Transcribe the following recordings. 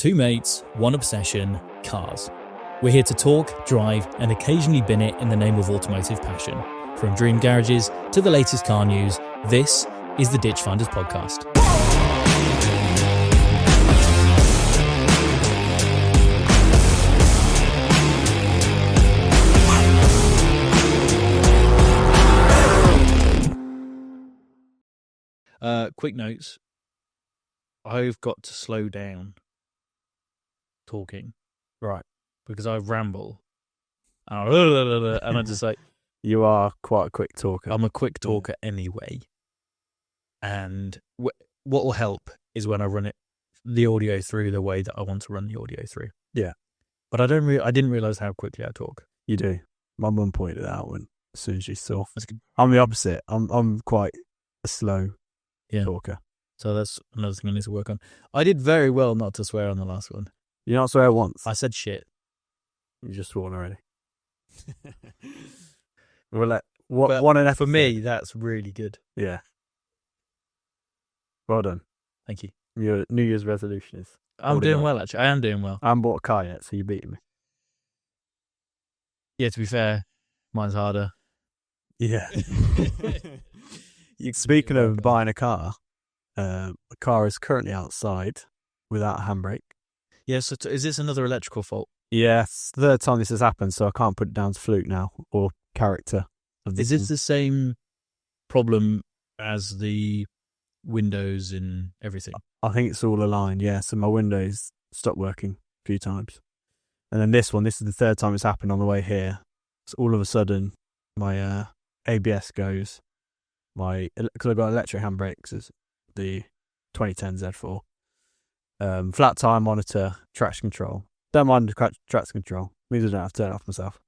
Two mates, one obsession, cars. We're here to talk, drive, and occasionally bin it in the name of automotive passion. From dream garages to the latest car news, this is the Ditch Finders podcast. Quick notes. I've got to slow down talking, right? Because I ramble, and I just like, you are quite a quick talker. I'm a quick talker anyway, and what will help is when I run the audio through the way that I want to run the audio through. Yeah, but I didn't realize how quickly I talk. You do. My mum pointed it out as soon as she saw. I'm the opposite. I'm quite a slow talker. So that's another thing I need to work on. I did very well not to swear on the last one. You not swear once? I said shit. You just sworn already. One and for me, that's really good. Yeah. Well done. Thank you. Your New Year's resolution is... I'm doing well, actually. I am doing well. I haven't bought a car yet, so you beat me. Yeah, to be fair, mine's harder. Yeah. Speaking of buying a car, the car is currently outside without a handbrake. Yeah, so is this another electrical fault? Yes, third time this has happened, so I can't put it down to fluke now, or character. Is this the same problem as the windows and everything? I think it's all aligned, yeah. So my windows stopped working a few times. And then this is the third time it's happened on the way here. So all of a sudden, my ABS goes. Because I've got electric handbrakes, is the 2010 Z4. Flat tire monitor, traction control. Don't mind the traction control. Means I don't have to turn it off myself.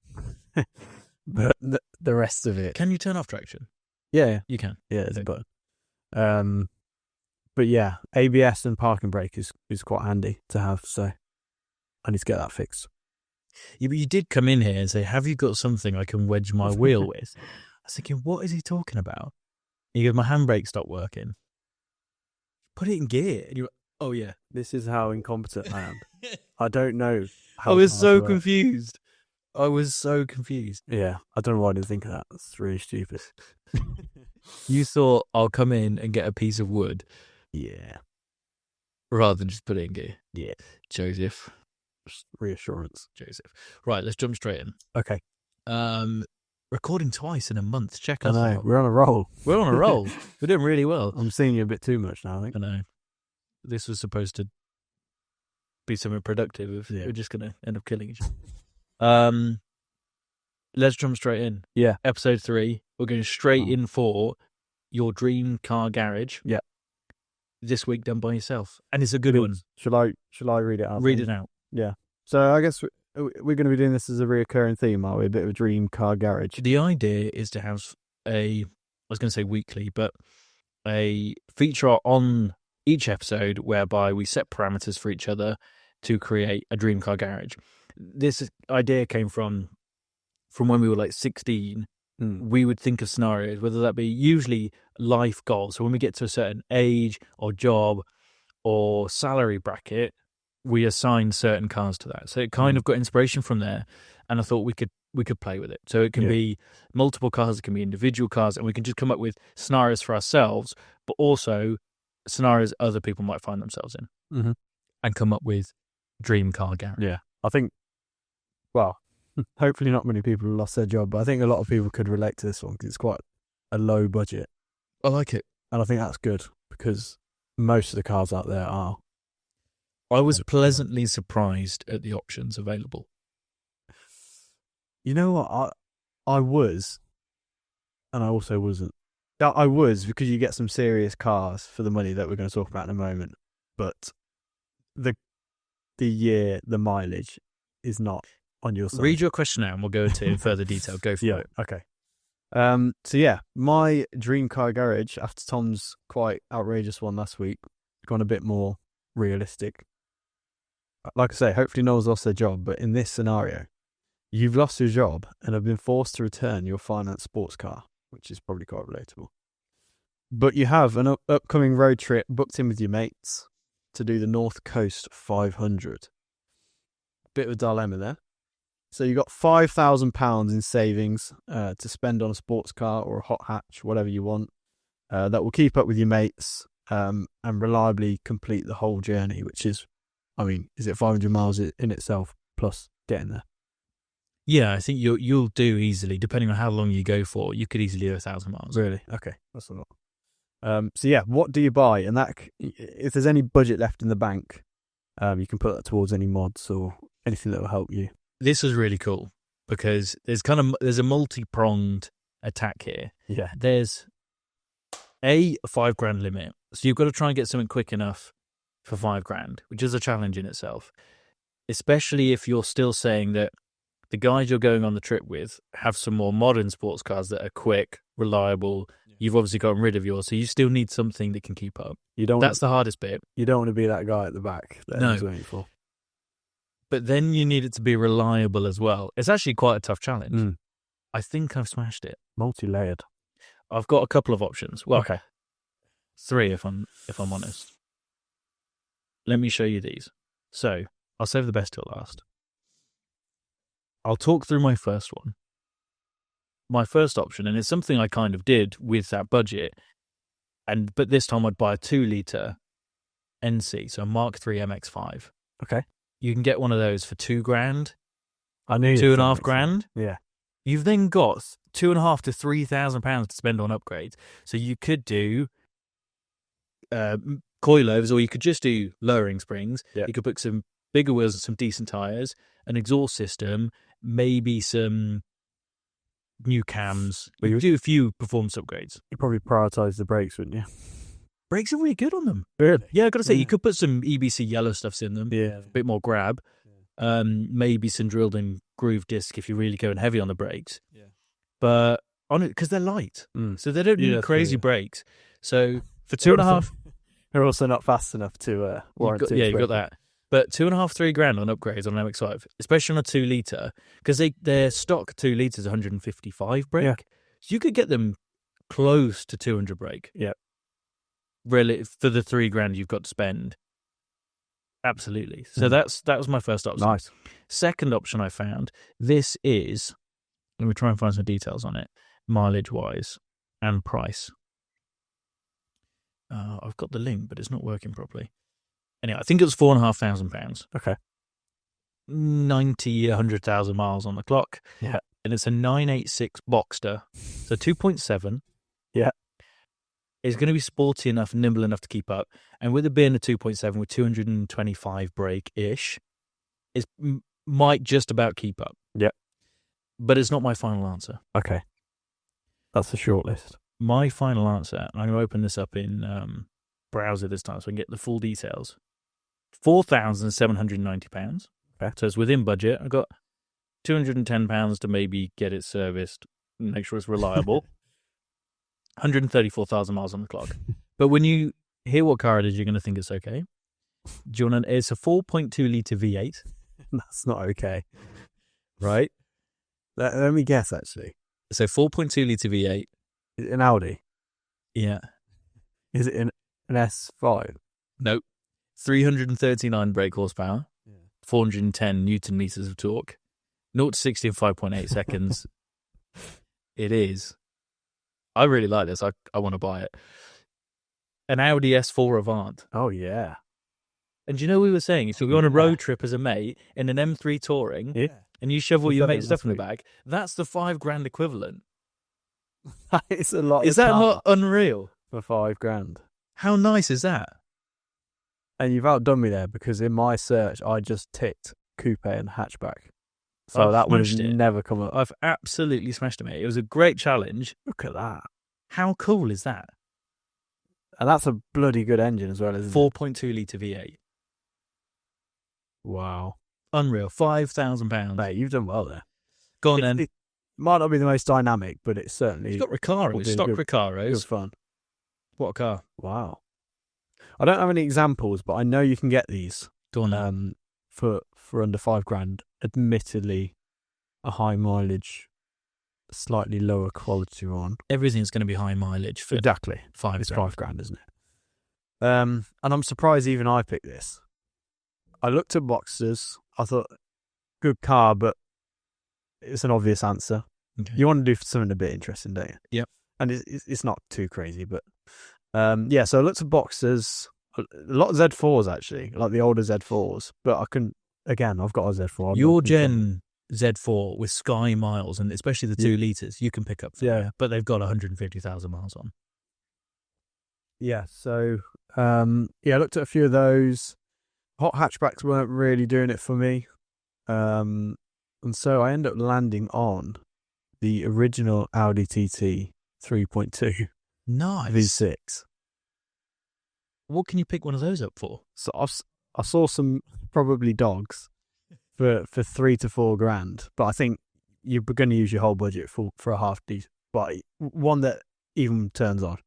But the rest of it... Can you turn off traction? Yeah. You can? Yeah, there's a button. But yeah, ABS and parking brake is quite handy to have, so I need to get that fixed. Yeah, but you did come in here and say, have you got something I can wedge my wheel with? I was thinking, what is he talking about? He goes, my handbrake stopped working. Put it in gear. And you're like, oh yeah. This is how incompetent I am. I don't know how I was so confused. Yeah, I don't know why I didn't think of that. That's really stupid. You thought I'll come in and get a piece of wood. Yeah. Rather than just put it in gear. Yeah. Joseph. Just reassurance. Joseph. Right, let's jump straight in. Okay. Recording twice in a month. Check us I know. out. We're on a roll. We're doing really well. I'm seeing you a bit too much now, I think. I know. This was supposed to be something productive. We're just going to end up killing each other. Let's jump straight in. Yeah. Episode 3. We're going straight in for your dream car garage. Yeah. This week done by yourself. And it's a good one. Shall I read it out? Read it out. Yeah. So I guess we're going to be doing this as a reoccurring theme, aren't we? A bit of a dream car garage. The idea is to have I was going to say weekly, but a feature on each episode whereby we set parameters for each other to create a dream car garage. This idea came from when we were like 16. We would think of scenarios, whether that be usually life goals. So when we get to a certain age or job or salary bracket, we assign certain cars to that. So it kind of got inspiration from there, and I thought we could play with it. So it can be multiple cars, it can be individual cars, and we can just come up with scenarios for ourselves, but also scenarios other people might find themselves in, and come up with dream car garage. Yeah, I think. Well, hopefully not many people have lost their job, but I think a lot of people could relate to this one because it's quite a low budget. I like it, and I think that's good because most of the cars out there are. I was pleasantly surprised at the options available. You know what? I was, and I also wasn't. I was because you get some serious cars for the money that we're going to talk about in a moment, but the mileage is not on your side. Read your question now and we'll go into further detail. Go for it. Okay. So yeah, my dream car garage, after Tom's quite outrageous one last week, gone a bit more realistic. Like I say, hopefully no one's lost their job, but in this scenario, you've lost your job and have been forced to return your finance sports car, which is probably quite relatable. But you have an upcoming road trip booked in with your mates to do the North Coast 500. Bit of a dilemma there. So you got £5,000 in savings to spend on a sports car or a hot hatch, whatever you want, that will keep up with your mates and reliably complete the whole journey, which is, I mean, is it 500 miles in itself plus getting there? Yeah, I think you'll do easily, depending on how long you go for. You could easily do 1,000 miles. Really? Okay, that's a lot. So yeah, what do you buy? And that, if there's any budget left in the bank, you can put that towards any mods or anything that will help you. This is really cool because there's a multi-pronged attack here. Yeah. There's a £5,000 limit, so you've got to try and get something quick enough for £5,000, which is a challenge in itself. Especially if you're still saying that the guys you're going on the trip with have some more modern sports cars that are quick, reliable. Yeah. You've obviously gotten rid of yours, so you still need something that can keep up. That's the hardest bit. You don't want to be that guy at the back that everyone's waiting for. But then you need it to be reliable as well. It's actually quite a tough challenge. I think I've smashed it. Multi-layered. I've got a couple of options. Well, okay. 3 if I'm honest. Let me show you these. So I'll save the best till last. I'll talk through my first one. My first option, and it's something I kind of did with that budget, but this time I'd buy a 2-litre NC, so a Mark III MX-5. Okay. You can get one of those for £2,000. I knew £2,500. Yeah. You've then got £2,500 to £3,000 to spend on upgrades. So you could do coilovers, or you could just do lowering springs. Yeah. You could put some bigger wheels and some decent tyres, an exhaust system, maybe some new cams. You could do a few performance upgrades. You'd probably prioritise the brakes, wouldn't you? Brakes are really good on them. Really? Yeah, I've got to say, you could put some EBC yellow stuffs in them. Yeah. A bit more grab. Yeah. Maybe some drilled in groove disc if you're really going heavy on the brakes. Yeah. But on it, because they're light. So they don't need crazy brakes. So for 2.5... They're also not fast enough to warrant it. Yeah, you've got that. But £2,500, £3,000 on upgrades on an MX-5, especially on a 2-litre, because their stock 2 litres 155 brake. Yeah. So you could get them close to 200 brake. Yeah. Really, for the £3,000 you've got to spend. Absolutely. So that was my first option. Nice. Second option I found, this is, let me try and find some details on it, mileage-wise and price. I've got the link, but it's not working properly. Anyway, I think it was £4,500. Okay. 100,000 miles on the clock. Yeah. And it's a 986 Boxster. So 2.7. Yeah. It's going to be sporty enough, nimble enough to keep up. And with it being a 2.7 with 225 brake-ish, it might just about keep up. Yeah. But it's not my final answer. Okay. That's the short list. My final answer, and I'm going to open this up in browser this time so I can get the full details. £4,790. Okay. So it's within budget. I've got £210 to maybe get it serviced and make sure it's reliable. 134,000 miles on the clock. But when you hear what car it is, you're going to think it's okay. Do you want to, it's a 4.2 litre V8. That's not okay. Right? Let me guess, actually. So 4.2 litre V8. Is it an Audi? Yeah. Is it an S5? Nope. 339 brake horsepower. Yeah. 410 Newton meters of torque. 0 to 60 in 5.8 seconds. It is. I really like this. I want to buy it. An Audi S4 Avant. Oh, yeah. And do you know we were saying, if you go on a road trip as a mate in an M3 Touring, and you shove all your mate's stuff in the back, that's the £5,000 equivalent. It's a lot. Is that not unreal? For £5,000. How nice is that? And you've outdone me there, because in my search, I just ticked coupe and hatchback. So that would have never come up. I've absolutely smashed it, mate. It was a great challenge. Look at that. How cool is that? And that's a bloody good engine as well, isn't it? 4.2 litre V8. Wow. Unreal. £5,000. Mate, you've done well there. Go on then. It might not be the most dynamic, but it's certainly... It's got Recaros, stock Recaros. Good fun. What a car. Wow. I don't have any examples, but I know you can get these. Go on for under £5,000. Admittedly, a high mileage, slightly lower quality one. Everything's going to be high mileage for exactly £5,000. It's £5,000, isn't it? And I'm surprised even I picked this. I looked at Boxsters. I thought, good car, but it's an obvious answer. Okay. You want to do something a bit interesting, don't you? Yep. And it's not too crazy, but yeah. So I looked at Boxsters. A lot of Z4s actually, like the older Z4s. But I couldn't. Again, I've got a Z4. Your Gen Z4 with Sky miles, and especially the 2 litres, you can pick up. Yeah. But they've got 150,000 miles on. Yeah. So I looked at a few of those. Hot hatchbacks weren't really doing it for me. And so I ended up landing on the original Audi TT 3.2 Nice. V6. What can you pick one of those up for? So I saw some probably dogs for 3 to 4 grand, but I think you're going to use your whole budget for a half decent, but one that even turns on.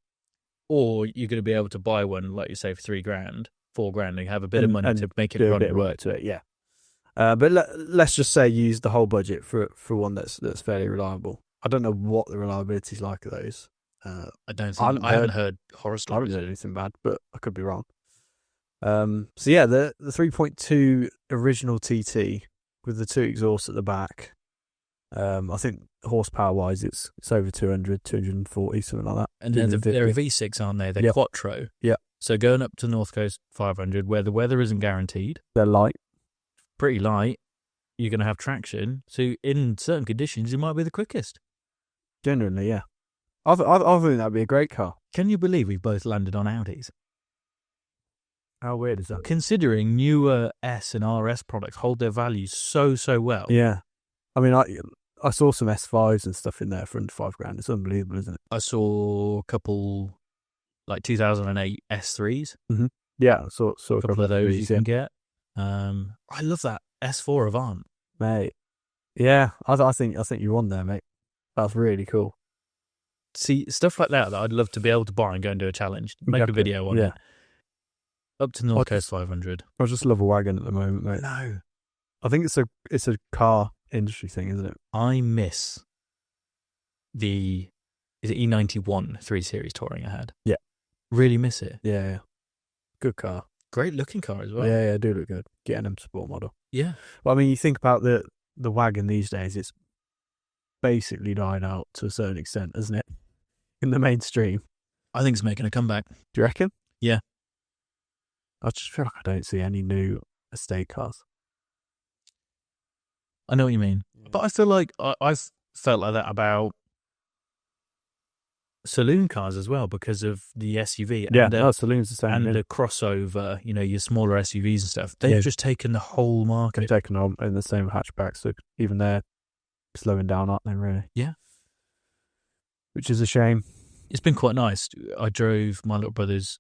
Or you're going to be able to buy one, like you say, for 3 grand, 4 grand, and have a bit of money to make it do run a bit of right. work to it. Yeah. But let's just say use the whole budget for one that's fairly reliable. I don't know what the reliability is like of those. I haven't heard horror stories. I haven't heard anything bad, but I could be wrong. So yeah, the 3.2 original TT with the 2 exhausts at the back. I think horsepower wise, it's over 200, 240, something like that. And then they're a V6, aren't they? They're Yep. Quattro. Yeah. So going up to North Coast 500, where the weather isn't guaranteed, They're light. pretty light, you're going to have traction. So in certain conditions, you might be the quickest. Genuinely, yeah. I think that'd be a great car. Can you believe we've both landed on Audis? How weird is that? Considering newer S and RS products hold their value so well. Yeah. I mean, I saw some S5s and stuff in there for under 5 grand. It's unbelievable, isn't it? I saw a couple, like 2008 S3s. Mm-hmm. Yeah, I saw A couple of those you can get. I love that S4 Avant. Mate. Yeah, I think you're on there, mate. That's really cool. See, stuff like that I'd love to be able to buy and go and do a challenge. Make a video on it. Up to North Coast 500. I just love a wagon at the moment, mate. No. I think it's a car industry thing, isn't it? I miss is it E91 3 Series touring I had? Yeah. Really miss it. Yeah. Good car. Great looking car as well. Yeah, do look good. Get an M Sport model. Yeah. Well, I mean, you think about the wagon these days, it's basically died out to a certain extent, isn't it? In the mainstream. I think it's making a comeback. Do you reckon? Yeah. I just feel like I don't see any new estate cars. I know what you mean. Yeah. But I feel like I've felt like that about saloon cars as well because of the SUV. Yeah, saloons the same. And the crossover, your smaller SUVs and stuff. They've just taken the whole market. They've taken on in the same hatchback, so even they're slowing down, aren't they, really? Yeah. Which is a shame. It's been quite nice. I drove my little brother's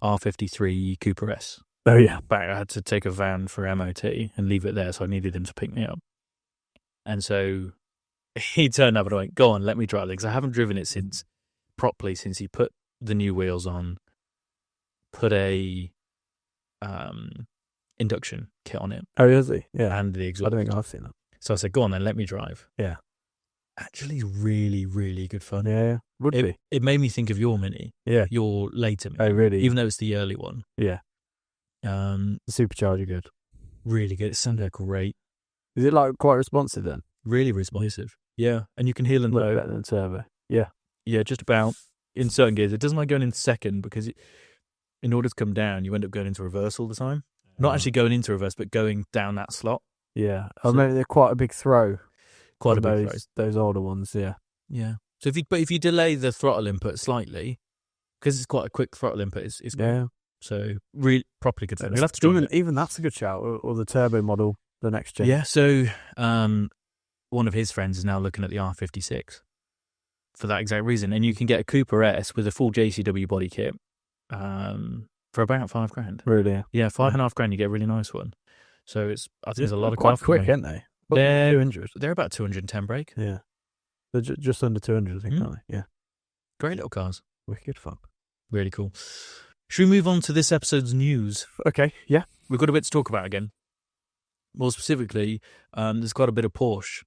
R53 Cooper S. Oh, yeah. Back, I had to take a van for MOT and leave it there, so I needed him to pick me up. And so he turned up and I went, go on, let me drive it, because I haven't driven it properly since he put the new wheels on, put a induction kit on it. Oh, is he? Yeah. And the exhaust. I don't think I've seen that. So I said, go on then, let me drive. Yeah. Actually, really, really good fun. Yeah. Would be. It made me think of your Mini. Yeah. Your later Mini. Oh, really? Even though it's the early one. Yeah. The supercharger good. Really good. It sounded great. Is it like quite responsive then? Really responsive. Yeah. And you can heal and low. Better than turbo. Yeah. Yeah, just about. In certain gears. It doesn't like going in second because in order to come down, you end up going into reverse all the time. Not actually going into reverse, but going down that slot. Yeah. So, maybe they're quite a big throw. Quite a big throw. Those older ones, yeah. Yeah. So if you delay the throttle input slightly, because it's quite a quick throttle input, it's yeah. Good. So really properly good. You'll have to even that's a good shout, or the turbo model, the next gen. Yeah. So one of his friends is now looking at the R56 for that exact reason, and you can get a Cooper S with a full JCW body kit for about $5 grand. Really? Yeah, $5.5 grand. You get a really nice one. So I think there's a lot of quite quick, aren't they? They're 200. They're about 210 brake. Yeah. They're just under 200, I think, aren't they? Yeah. Great little cars. Wicked fun. Really cool. Should we move on to this episode's news? Okay, yeah. We've got a bit to talk about again. More specifically, there's quite a bit of Porsche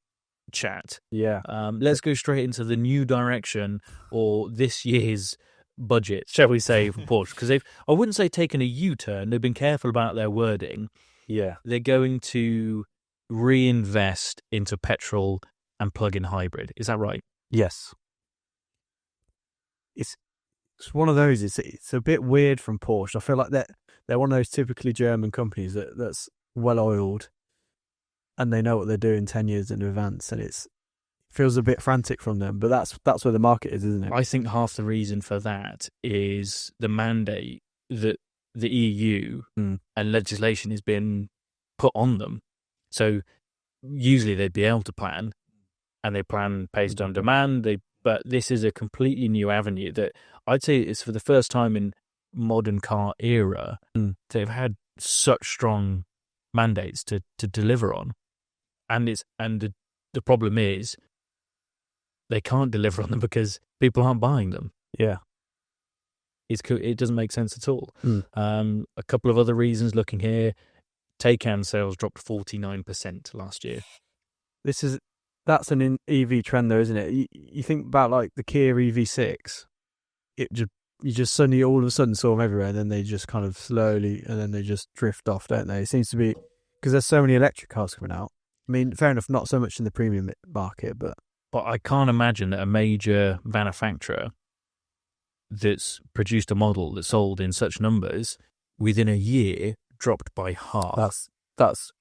chat. Yeah. Let's go straight into the new direction, or this year's budget, shall we say, for Porsche, because I wouldn't say taken a U-turn. They've been careful about their wording. Yeah. They're going to reinvest into petrol and plug-in hybrid. Is that right? Yes. It's one of those. It's a bit weird from Porsche. I feel like they're one of those typically German companies that's well oiled, and they know what they're doing 10 years in advance, and it feels a bit frantic from them. But that's where the market is, isn't it? I think half the reason for that is the mandate that the EU and legislation has been put on them. So usually they'd be able to plan, and they plan based on demand. But this is a completely new avenue that I'd say is for the first time in modern car era. They've had such strong mandates to deliver on, and the problem is they can't deliver on them because people aren't buying them. Yeah. It doesn't make sense at all. A couple of other reasons looking here. Taycan sales dropped 49% last year. That's an EV trend though, isn't it? You think about like the Kia EV6, you just suddenly all of a sudden saw them everywhere, and then they just kind of slowly, and then they just drift off, don't they? It seems to be because there's so many electric cars coming out. I mean, fair enough, not so much in the premium market, but I can't imagine that a major manufacturer that's produced a model that sold in such numbers within a year dropped by half. That's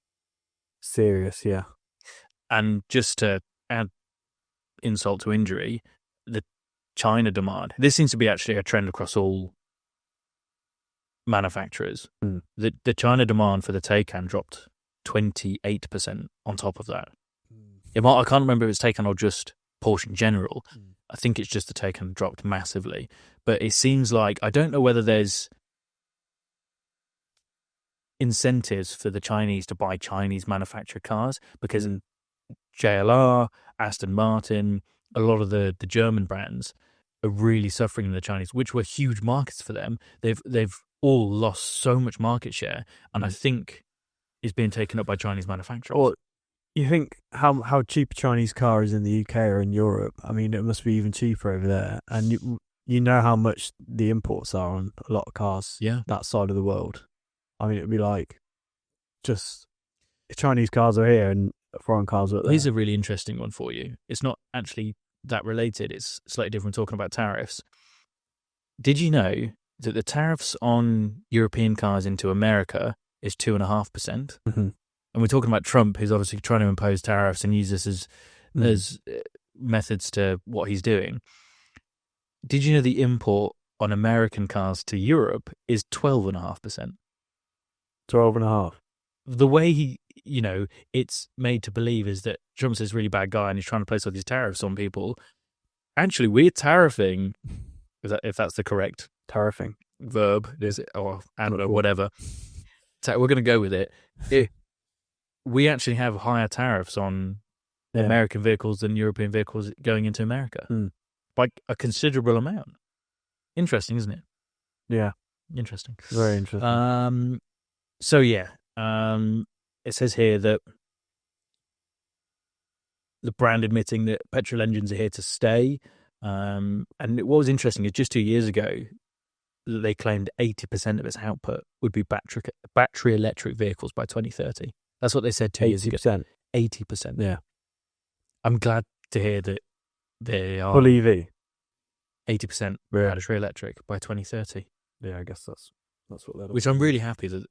serious, yeah. And just to add insult to injury, the China demand. This seems to be actually a trend across all manufacturers. The China demand for the Taycan dropped 28% on top of that. I can't remember if it's Taycan or just Porsche in general. I think it's just the Taycan dropped massively. But it seems like, I don't know whether there's incentives for the Chinese to buy Chinese manufactured cars, because in JLR, Aston Martin, a lot of the German brands are really suffering in the Chinese, which were huge markets for them. They've all lost so much market share, and I think it's being taken up by Chinese manufacturers. Or you think how cheap a Chinese car is in the UK or in Europe? I mean, it must be even cheaper over there. And you know how much the imports are on a lot of cars that side of the world. I mean, it'd be like just Chinese cars are here and foreign cars are there. Here's a really interesting one for you. It's not actually that related. It's slightly different, talking about tariffs. Did you know that the tariffs on European cars into America is 2.5%? And we're talking about Trump, who's obviously trying to impose tariffs and use this as methods to what he's doing. Did you know the import on American cars to Europe is 12.5%? 12.5%. The way it's made to believe is that Trump's this really bad guy and he's trying to place all these tariffs on people. Actually, we're tariffing, if that's the correct tariffing verb, is it? Or I don't know, whatever. We're going to go with it. We actually have higher tariffs on American vehicles than European vehicles going into America by a considerable amount. Interesting, isn't it? Yeah. Interesting. Very interesting. It says here that the brand admitting that petrol engines are here to stay. And what was interesting is just 2 years ago, they claimed 80% of its output would be battery electric vehicles by 2030. That's what they said 2 years ago. 80%. Yeah. I'm glad to hear that they are full EV. 80% battery electric by 2030. Yeah, I guess that's what they're. Which I'm really happy that,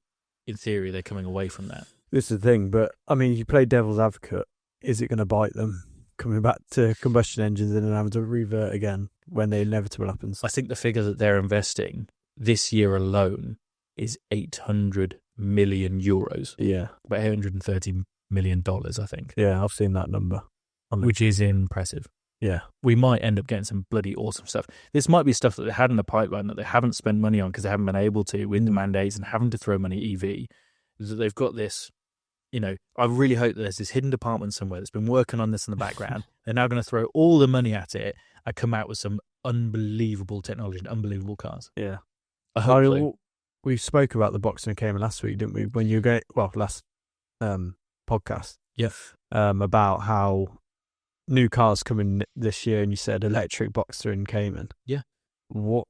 in theory, they're coming away from that. This is the thing, but I mean, you play devil's advocate. Is it going to bite them coming back to combustion engines and then having to revert again when the inevitable happens? I think the figure that they're investing this year alone is 800 million euros. Yeah. About $830 million, I think. Yeah, I've seen that number. Which is impressive. Yeah. We might end up getting some bloody awesome stuff. This might be stuff that they had in the pipeline that they haven't spent money on because they haven't been able to with the mandates and having to throw money EV. That they've got this, I really hope that there's this hidden department somewhere that's been working on this in the background. They're now going to throw all the money at it and come out with some unbelievable technology and unbelievable cars. Yeah. I hope so. We spoke about the Boxer and Cayman last week, didn't we? When you go, last podcast. Yeah. About how new cars coming this year, and you said electric Boxer and Cayman. Yeah. What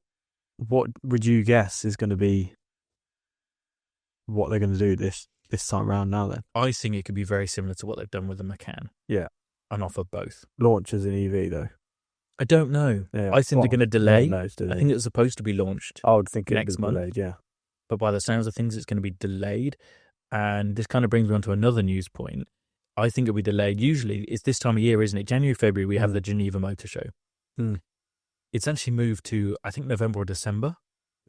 what would you guess is going to be what they're going to do this time around now then? I think it could be very similar to what they've done with the Macan. Yeah. And offer both. Launch as an EV though? I don't know. Yeah. I think they're going to delay. No, I think it's supposed to be launched I would think next month. Delayed, yeah. But by the sounds of things, it's going to be delayed. And this kind of brings me on to another news point. I think it'll be delayed. Usually, it's this time of year, isn't it? January, February, we have the Geneva Motor Show. It's actually moved to, I think, November or December.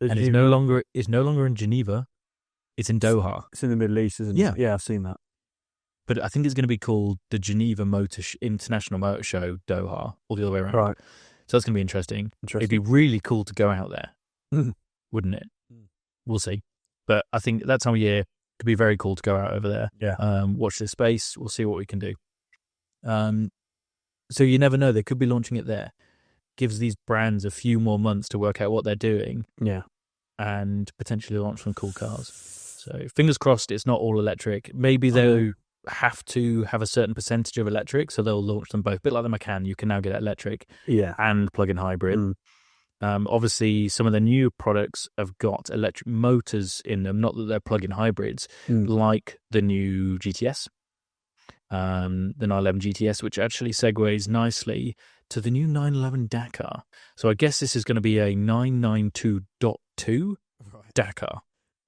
And it's no longer in Geneva. It's in Doha. It's in the Middle East, isn't it? Yeah, I've seen that. But I think it's going to be called the Geneva International Motor Show Doha, or the other way around. Right. So that's going to be interesting. It'd be really cool to go out there, wouldn't it? We'll see. But I think that time of year could be very cool to go out over there. Yeah. Watch this space. We'll see what we can do. So you never know. They could be launching it there. Gives these brands a few more months to work out what they're doing. Yeah. And potentially launch some cool cars. So fingers crossed it's not all electric. Maybe they'll have to have a certain percentage of electric, so they'll launch them both. A bit like the Macan, you can now get electric and plug-in hybrid. Obviously, some of the new products have got electric motors in them, not that they're plug-in hybrids, like the new GTS, the 911 GTS, which actually segues nicely to the new 911 Dakar. So I guess this is going to be a 992.2 Dakar.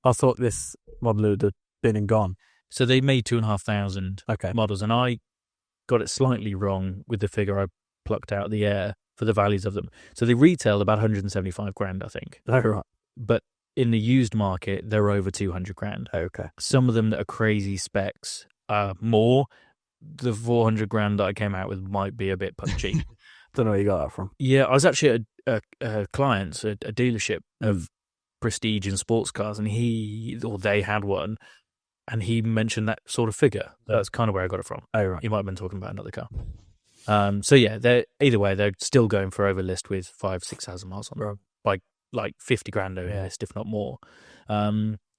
I thought this model would have been and gone. So they made 2,500 models, and I got it slightly wrong with the figure I plucked out of the air for the values of them. So they retail about 175 grand, I think. Oh, right. But in the used market, they're over 200 grand. Okay. Some of them that are crazy specs are more. The 400 grand that I came out with might be a bit punchy. Don't know where you got that from. Yeah, I was actually at a client's, a dealership of prestige in sports cars, and they had one, and he mentioned that sort of figure. That's kind of where I got it from. Oh, right. He might have been talking about another car. So yeah, either way, they're still going for over list with 5,000-6,000 miles on them, by like 50 grand over list, if not more.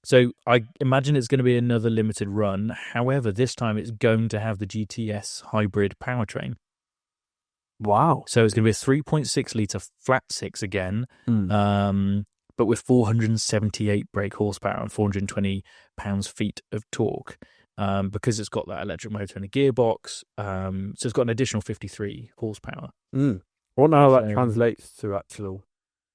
So I imagine it's going to be another limited run. However, this time it's going to have the GTS hybrid powertrain. Wow. So it's going to be a 3.6 litre flat six again, but with 478 brake horsepower and 420 pounds-feet of torque, because it's got that electric motor and a gearbox. So it's got an additional 53 horsepower. I wonder how that translates to actual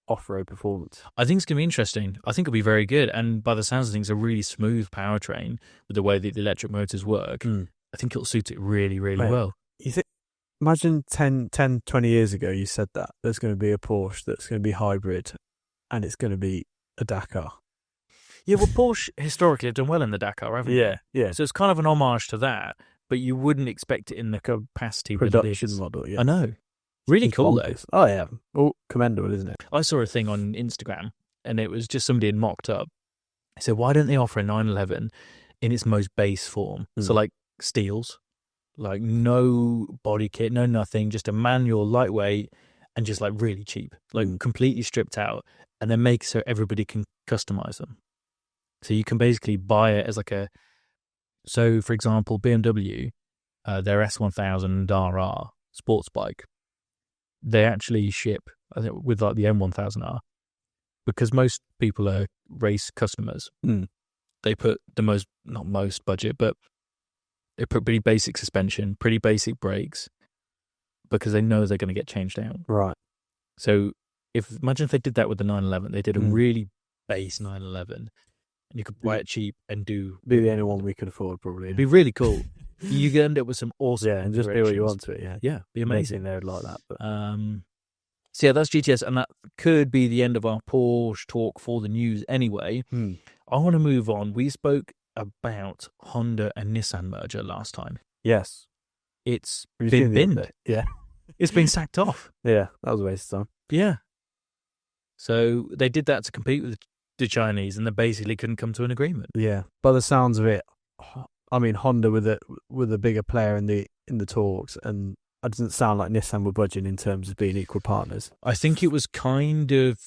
off-road performance. I think it's going to be interesting. I think it'll be very good. And by the sounds of things, a really smooth powertrain with the way that the electric motors work. I think it'll suit it really, really well. You think? Imagine 10, 20 years ago you said that there's going to be a Porsche that's going to be hybrid and it's going to be a Dakar. Yeah, well, Porsche historically have done well in the Dakar, haven't they? Yeah. So it's kind of an homage to that, but you wouldn't expect it in the capacity production model. Yeah, I know. Really cool though. Oh yeah, commendable, isn't it? I saw a thing on Instagram, and it was just somebody had mocked up. I said, why don't they offer a 911 in its most base form? So like steels, like no body kit, no nothing, just a manual, lightweight, and just like really cheap, like completely stripped out, and then make so everybody can customize them. So you can basically buy it as like so for example, BMW, their S1000 RR sports bike, they actually ship, I think, with like the M1000R, because most people are race customers. They put not most budget, but they put pretty basic suspension, pretty basic brakes, because they know they're going to get changed out. Right. So imagine if they did that with the 911, they did a really base 911, and you could buy it cheap and be the only one we could afford, probably. It'd be really cool. You could end up with some awesome and just do what you want to it. Yeah, be amazing. They would like that. But. So yeah, that's GTS, and that could be the end of our Porsche talk for the news anyway. I want to move on. We spoke about Honda and Nissan merger last time. Yes. It's been binned. Yeah. It's been sacked off. Yeah, that was a waste of time. Yeah. So they did that to compete with the Chinese, and they basically couldn't come to an agreement. Yeah. By the sounds of it, I mean, Honda with a bigger player in the talks, and it doesn't sound like Nissan were budging in terms of being equal partners. I think it was kind of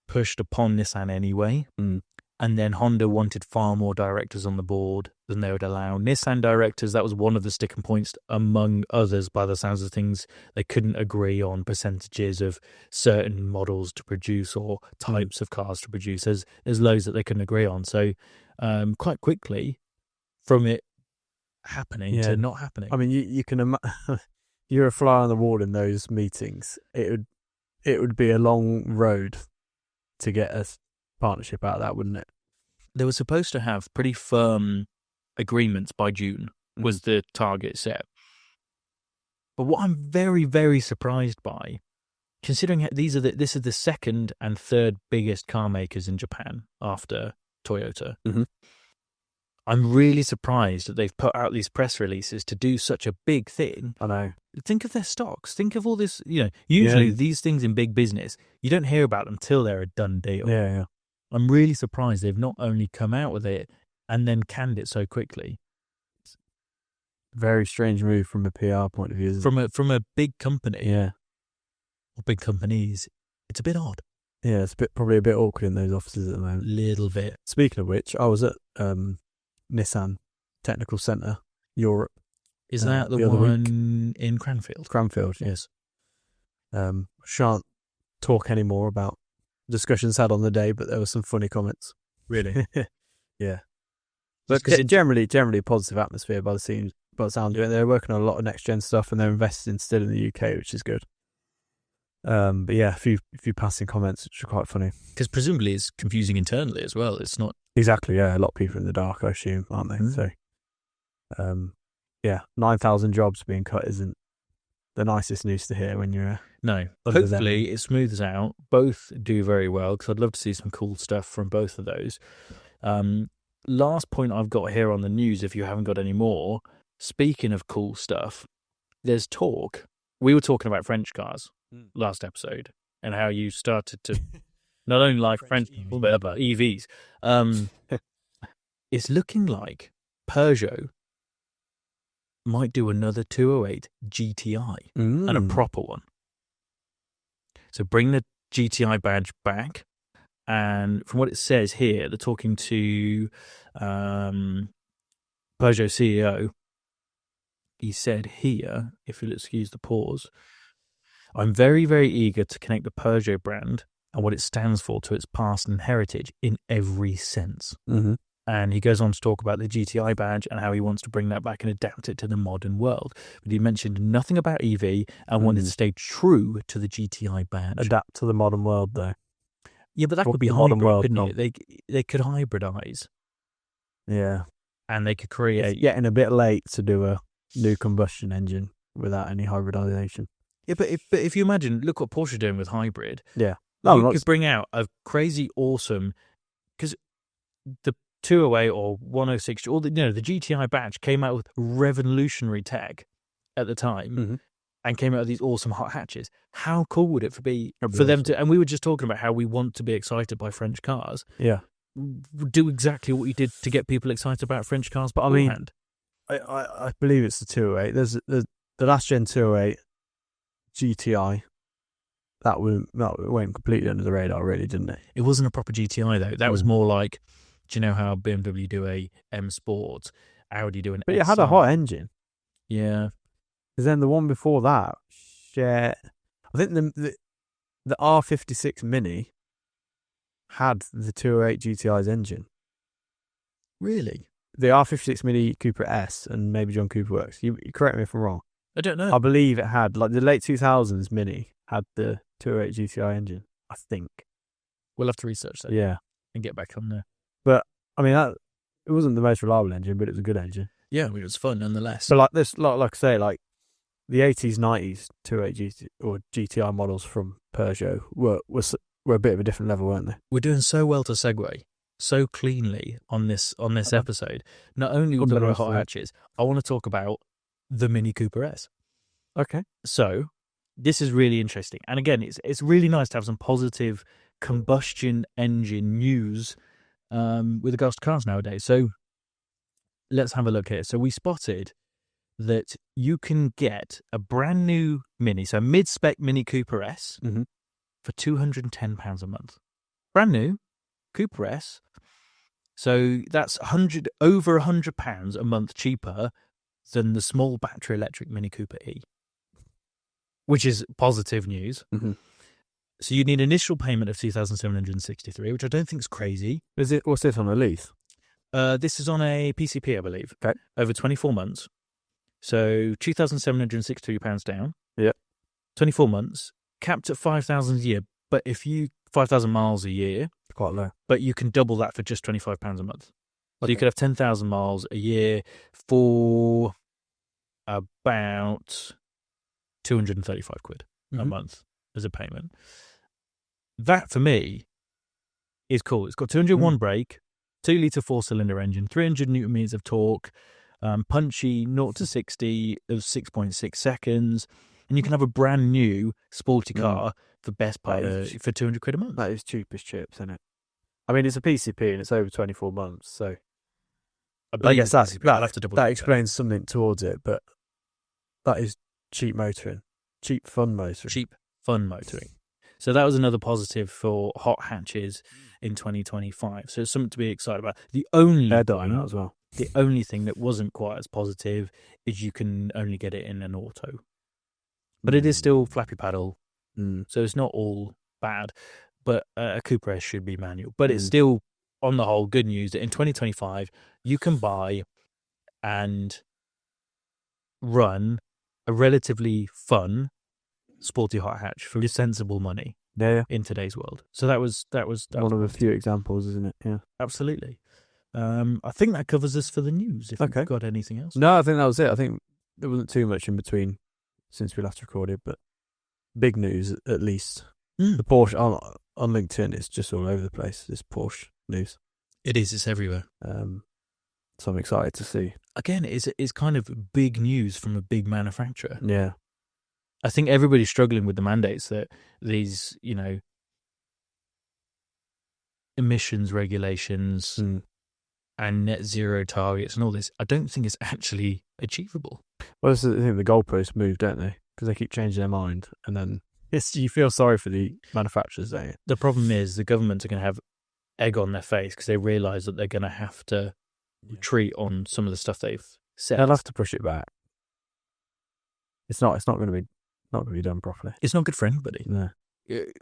pushed upon Nissan anyway. And And then Honda wanted far more directors on the board than they would allow. Nissan directors, that was one of the sticking points, among others, by the sounds of things. They couldn't agree on percentages of certain models to produce or types of cars to produce. There's loads that they couldn't agree on. So quite quickly, from it happening to not happening. I mean, you can you're a fly on the wall in those meetings. It would be a long road to get a partnership out of that, wouldn't it? They were supposed to have pretty firm agreements by June, was the target set. But what I'm very, very surprised by, considering this is the second and third biggest car makers in Japan after Toyota, I'm really surprised that they've put out these press releases to do such a big thing. I know. Think of their stocks. Think of all this. Usually these things in big business, you don't hear about them till they're a done deal. Yeah. I'm really surprised they've not only come out with it and then canned it so quickly. Very strange move from a PR point of view, isn't it? From a big company. Yeah. Or big companies. It's a bit odd. Yeah, it's probably a bit awkward in those offices at the moment. Little bit. Speaking of which, I was at Nissan Technical Centre Europe. Is that the one in Cranfield? Cranfield, yes. Shan't talk anymore about discussions had on the day, but there were some funny comments. Really? Yeah. But generally a positive atmosphere by the sound of it. They're working on a lot of next gen stuff and they're investing still in the UK, which is good. But yeah, a few passing comments which are quite funny. Because presumably it's confusing internally as well. It's not exactly. Yeah, a lot of people in the dark, I assume, aren't they? So, 9,000 jobs being cut isn't the nicest news to hear when you're no. Hopefully it smooths out. Both do very well because I'd love to see some cool stuff from both of those. Last point I've got here on the news, if you haven't got any more. Speaking of cool stuff, there's talk. We were talking about French cars last episode and how you started to not only like French people, but about EVs. It's looking like Peugeot might do another 208 GTI and a proper one. So bring the GTI badge back. And from what it says here, they're talking to Peugeot CEO. He said here, if you'll excuse the pause, I'm very, very eager to connect the Peugeot brand and what it stands for to its past and heritage in every sense. Mm-hmm. And he goes on to talk about the GTI badge and how he wants to bring that back and adapt it to the modern world. But he mentioned nothing about EV and wanted to stay true to the GTI badge. Adapt to the modern world, though. Yeah, but that could be hybrid, couldn't it? They could hybridize. Yeah. And they could create... It's getting a bit late to do a new combustion engine without any hybridization. Yeah, but if you imagine, look what Porsche are doing with hybrid. Yeah. You could bring out a crazy awesome... Because the 208 or 106, all the GTI badge came out with revolutionary tech at the time and came out with these awesome hot hatches. How cool would it be for them to... And we were just talking about how we want to be excited by French cars. Yeah. Do exactly what you did to get people excited about French cars. But I mean, I believe it's the 208. There's the last gen 208 GTI. That went completely under the radar, really, didn't it? It wasn't a proper GTI, though. That was more like, do you know how BMW do a M Sport, Audi do an But it had a hot engine. Yeah. Because then the one before that, I think the R56 Mini had the 208 GTI's engine. Really? The R56 Mini Cooper S, and maybe John Cooper works. You correct me if I'm wrong. I don't know. I believe it had, like the late 2000s Mini had the 208 GTI engine, I think. We'll have to research that. Yeah. And get back on there. But, I mean, it wasn't the most reliable engine, but it was a good engine. Yeah, it was fun nonetheless. But like this, like I say, like the 80s, 90s 208 GTI models from Peugeot were a bit of a different level, weren't they? We're doing so well to segue so cleanly on this episode. Not only will we talk about hot hatches, I want to talk about the Mini Cooper S. Okay. So this is really interesting. And again, it's really nice to have some positive combustion engine news with regards to cars nowadays. So let's have a look here. So we spotted that you can get a brand new Mini, so mid-spec Mini Cooper S for £210 a month. Brand new Cooper S, So that's over £100 a month cheaper than the small battery electric Mini Cooper E, which is positive news. Mm-hmm. So you need an initial payment of $2,763, which I don't think is crazy. What's this on a lease? This is on a PCP, I believe. Okay. Over 24 months. So £2,763 down. Yeah. 24 months, capped at 5,000 a year. But if you 5,000 miles a year, Quite low. but you can double that for just £25 a month. So Okay. you could have 10,000 miles a year for about 235 quid a month as a payment. That for me is cool. It's got 201 brake, 2 litre 4-cylinder engine, 300 newton meters of torque, punchy 0 to 60 of 6.6 seconds, and you can have a brand new sporty car for best part for 200 quid a month. That is cheap as chips, isn't it? I mean, it's a PCP and it's over 24 months, so I guess I'll have to double that check explains something towards it, but that is cheap motoring. Cheap fun motoring. Cheap fun motoring. So that was another positive for hot hatches in 2025. So it's something to be excited about. The only Air dyno as well. The only thing that wasn't quite as positive is you can only get it in an auto. But it is still flappy paddle, so it's not all bad. But a Cooper S should be manual. But it's still, on the whole, good news that in 2025, you can buy and run a relatively fun, sporty hot hatch for sensible money in today's world. So that was one of a few examples, isn't it? Yeah, absolutely. I think that covers us for the news. If you've got anything else, no, I think that was it. I think there wasn't too much in between since we last recorded, but big news at least. The Porsche on LinkedIn, it's just all over the place. This Porsche news. It is. It's everywhere. So I'm excited to see. Again, it's kind of big news from a big manufacturer. Yeah. I think everybody's struggling with the mandates that these, emissions regulations and net zero targets and all this. I don't think it's actually achievable. Well, I think the goalposts move, don't they? Because they keep changing their mind, and then you feel sorry for the manufacturers, don't you? The problem is the government are going to have egg on their face because they realise that they're going to have to retreat on some of the stuff they've said. They'll have to push it back. It's not going to be done properly. It's not good for anybody. No.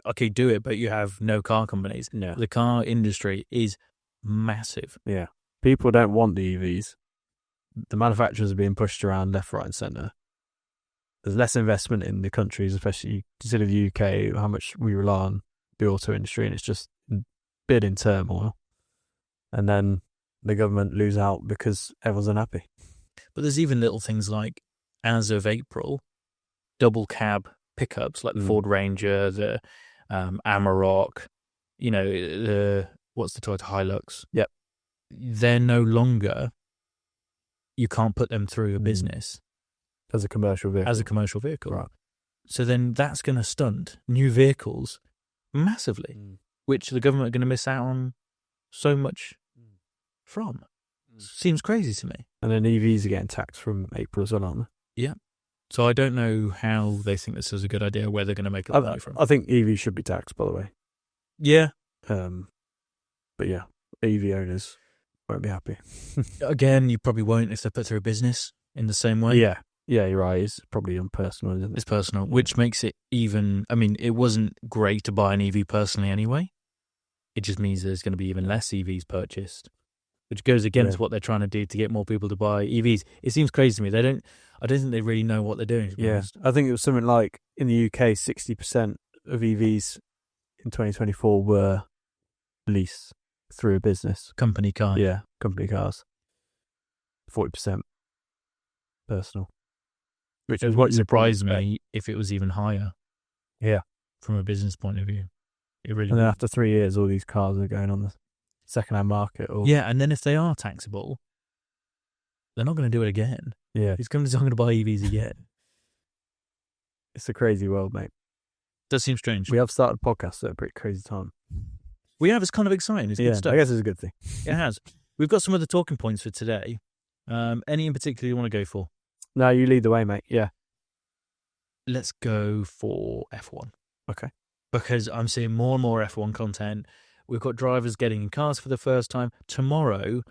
Okay, do it, but you have no car companies. No. The car industry is massive. Yeah. People don't want the EVs. The manufacturers are being pushed around left, right, and centre. There's less investment in the countries, especially consider the UK, how much we rely on the auto industry, and it's just a bit in turmoil. And then the government lose out because everyone's unhappy. But there's even little things like, as of April, double cab pickups like the Ford Ranger, the Amarok, what's the Toyota Hilux? Yep. They're no longer, you can't put them through a business. As a commercial vehicle. Right. So then that's going to stunt new vehicles massively, which the government are going to miss out on so much from. Seems crazy to me. And then EVs are getting taxed from April as well, aren't they? Yeah. So I don't know how they think this is a good idea, where they're going to make the money from. I think EVs should be taxed, by the way. Yeah. But yeah, EV owners won't be happy. Again, you probably won't if they're put through a business in the same way. Yeah. Yeah, you're right. It's probably unpersonal, isn't it? It's personal, which makes it even... I mean, it wasn't great to buy an EV personally anyway. It just means there's going to be even less EVs purchased, which goes against what they're trying to do to get more people to buy EVs. It seems crazy to me. I don't think they really know what they're doing. To be honest. I think it was something like, in the UK, 60% of EVs in 2024 were leased through a business. Company car. Yeah, company cars. 40% personal. Which is what surprised me if it was even higher. Yeah. From a business point of view. It really. And then after 3 years, all these cars are going on the second-hand market. Yeah, and then if they are taxable, they're not going to do it again. Yeah. These companies aren't going to buy EVs again. It's a crazy world, mate. Does seem strange. We have started a podcast at a pretty crazy time. We have. It's kind of exciting. It's good stuff. I guess it's a good thing. It has. We've got some other talking points for today. Any in particular you want to go for? No, you lead the way, mate. Yeah. Let's go for F1. Okay. Because I'm seeing more and more F1 content, We've got drivers getting in cars for the first time. Tomorrow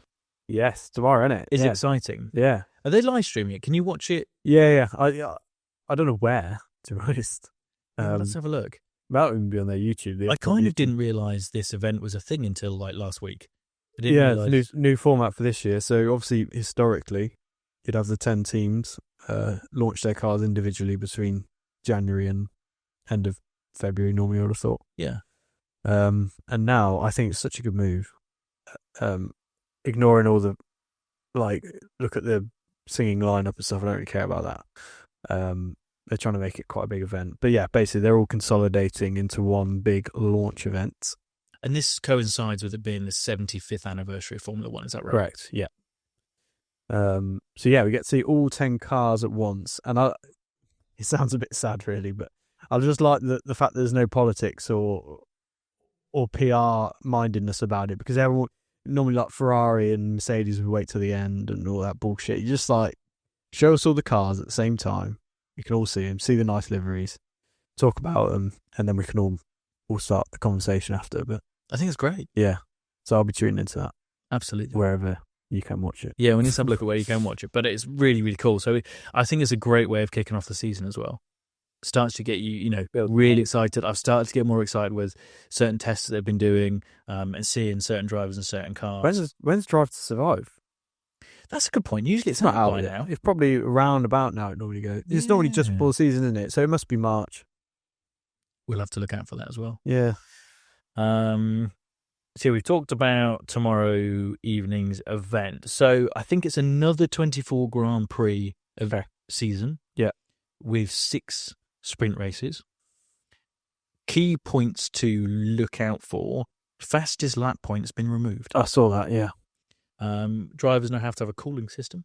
Yes, tomorrow, isn't it? is exciting. Yeah. Are they live streaming it? Can you watch it? Yeah. I don't know where, to be honest. Let's have a look. Might even be on their YouTube. I kind of didn't realise this event was a thing until like last week. It's new format for this year. So obviously, historically, you'd have the 10 teams launch their cars individually between January and end of February, normally, I would have thought. Yeah. And now I think it's such a good move. Ignoring all the, look at the singing lineup and stuff. I don't really care about that. They're trying to make it quite a big event. But yeah, basically they're all consolidating into one big launch event. And this coincides with it being the 75th anniversary of Formula One, is that right? Correct, yeah. So yeah, we get to see all 10 cars at once. And it sounds a bit sad really, but I just like the fact that there's no politics or PR mindedness about it, because everyone, normally like Ferrari and Mercedes would wait till the end and all that bullshit. You just like show us all the cars at the same time. You can all see them, see the nice liveries, talk about them, and then we can all start the conversation after. But I think it's great. Yeah. So I'll be tuning into that. Absolutely. Wherever you can watch it. Yeah, we need to have a look at where you can watch it. But it's really, really cool. So I think it's a great way of kicking off the season as well. Starts to get you, really excited. I've started to get more excited with certain tests that they've been doing and seeing certain drivers and certain cars. When's Drive to Survive? That's a good point. Usually it's not out out by now. It's probably around about now it normally goes. It's normally just before the season, isn't it? So it must be March. We'll have to look out for that as well. Yeah. So we've talked about tomorrow evening's event. So I think it's another 24 Grand Prix season. Yeah. With 6 sprint races. Key points to look out for. Fastest lap point has been removed. I saw that, yeah. Drivers now have to have a cooling system,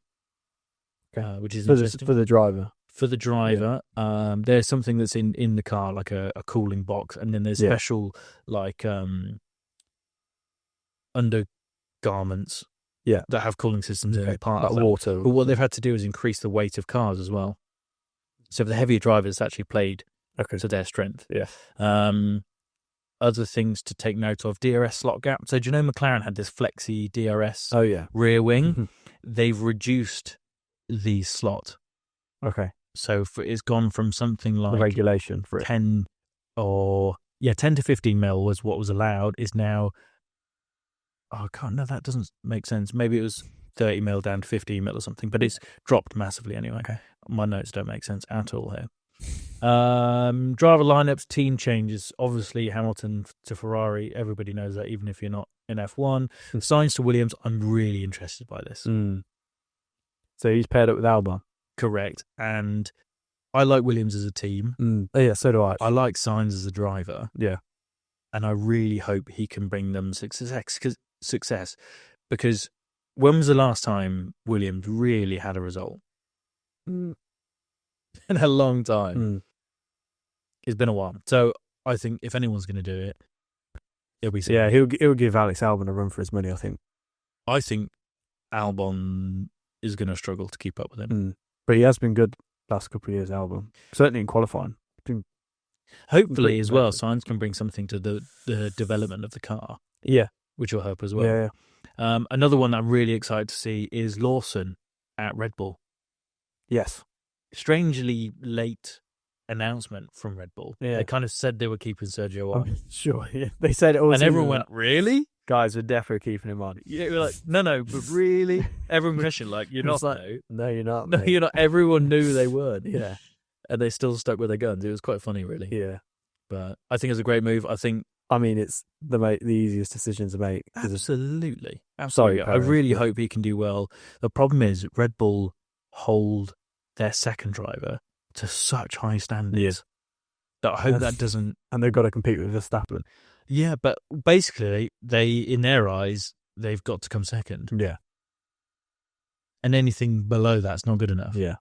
which is for interesting. For the driver. For the driver, there's something that's in the car, like a cooling box, and then there's special undergarments that have cooling systems in it, part of that. Water. But what they've had to do is increase the weight of cars as well. So for the heavier drivers, it's actually played to their strength. Yeah. Other things to take note of: DRS slot gap. So do you know McLaren had this flexi DRS rear wing? They've reduced the slot. Okay. So it's gone from something like the regulation for it. 10 to 15 mil was what was allowed, is now that doesn't make sense. Maybe it was 30 mil down to 15 mil or something, but it's dropped massively anyway. Okay. My notes don't make sense at all here. Driver lineups, team changes. Obviously, Hamilton to Ferrari. Everybody knows that, even if you're not in F1. Sainz to Williams. I'm really interested by this. So he's paired up with Albon. Correct. And I like Williams as a team. Yeah, so do I. I like Sainz as a driver. Yeah. And I really hope he can bring them success. Because when was the last time Williams really had a result? In a long time. It's been a while. So I think if anyone's going to do it, it'll be Sainz. Yeah, he'll give Alex Albon a run for his money, I think. I think Albon is going to struggle to keep up with him. But he has been good last couple of years, Albon. Certainly in qualifying. Hopefully as well, Sainz can bring something to the development of the car. Yeah. Which will help as well. Yeah. Another one that I'm really excited to see is Lawson at Red Bull. Yes. Strangely late announcement from Red Bull. Yeah. They kind of said they were keeping Sergio on. Sure, yeah. They said it all. And everyone went, really? Guys, we're definitely keeping him on. Yeah, we're like, no, but really? Everyone questioned, you're not, though. No, you're not. No, mate. you're not. Everyone knew they weren't. Yeah. And they still stuck with their guns. It was quite funny, really. Yeah. But I think it's a great move. I mean, it's the easiest decision to make. Absolutely. Sorry, I really hope he can do well. The problem is Red Bull hold their second driver to such high standards that I hope that doesn't... And they've got to compete with Verstappen. Yeah, but basically, in their eyes, they've got to come second. Yeah. And anything below that's not good enough. Yeah.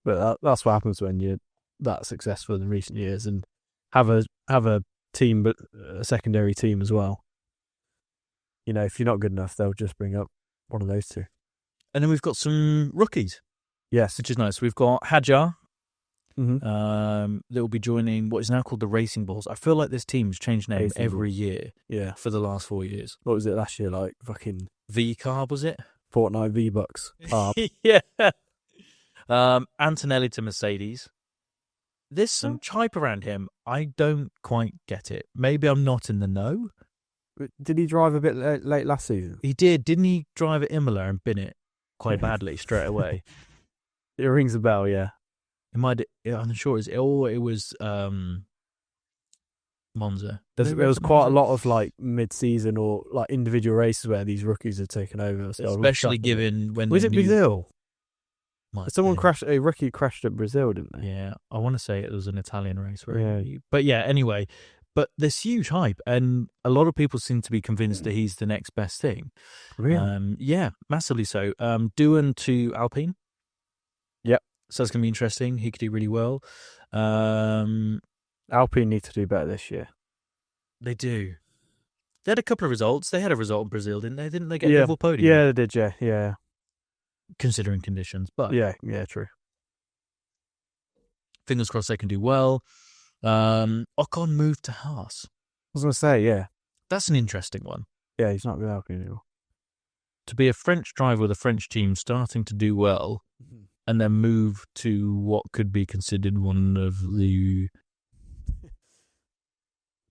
But that's what happens when you're that successful in recent years and have a team, but a secondary team as well. If you're not good enough, they'll just bring up one of those two. And then we've got some rookies. Yes. Which is nice. We've got Hadjar Mm-hmm. that will be joining what is now called the Racing Bulls. I feel like this team's changed name Racing every Bulls. year Yeah. for the last 4 years. What was it last year? Like fucking V-Car, was it? Fortnite V-Bucks. Yeah. Antonelli to Mercedes. There's some hype around him. I don't quite get it. Maybe I'm not in the know. Did he drive a bit late last season? He did. Didn't he drive at Imola and bin it quite badly straight away? It rings a bell, yeah. It might. I'm sure it was Monza. There was quite a lot of like mid-season or like individual races where these rookies had taken over. So especially given when was it Brazil? Someone crashed. A rookie crashed at Brazil, didn't they? Yeah, I want to say it was an Italian race. Yeah. But yeah, anyway. But there's huge hype, and a lot of people seem to be convinced that he's the next best thing. Really? Yeah, massively so. Doohan to Alpine. Yep. So that's going to be interesting. He could do really well. Alpine need to do better this year. They do. They had a couple of results. They had a result in Brazil, didn't they? Didn't they get a double podium? Yeah, they did, yeah. Considering conditions, but... Yeah, true. Fingers crossed they can do well. Ocon moved to Haas. I was going to say, yeah. That's an interesting one. Yeah, he's not with Alpine anymore. To be a French driver with a French team starting to do well and then move to what could be considered one of the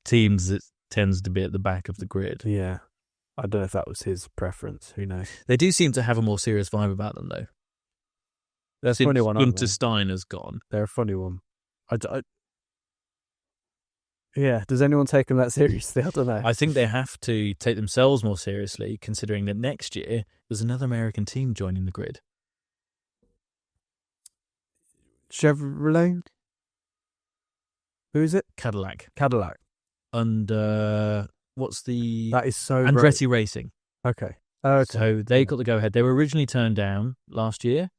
teams that tends to be at the back of the grid. Yeah. I don't know if that was his preference. Who knows? They do seem to have a more serious vibe about them, though. They're a funny one, aren't they? Gunter Stein has gone. They're a funny one. Yeah, does anyone take them that seriously? I don't know. I think they have to take themselves more seriously, considering that next year there's another American team joining the grid. Chevrolet? Who is it? Cadillac. And what's the... That is so... Andretti Racing. Okay. So they got the go-ahead. They were originally turned down last year,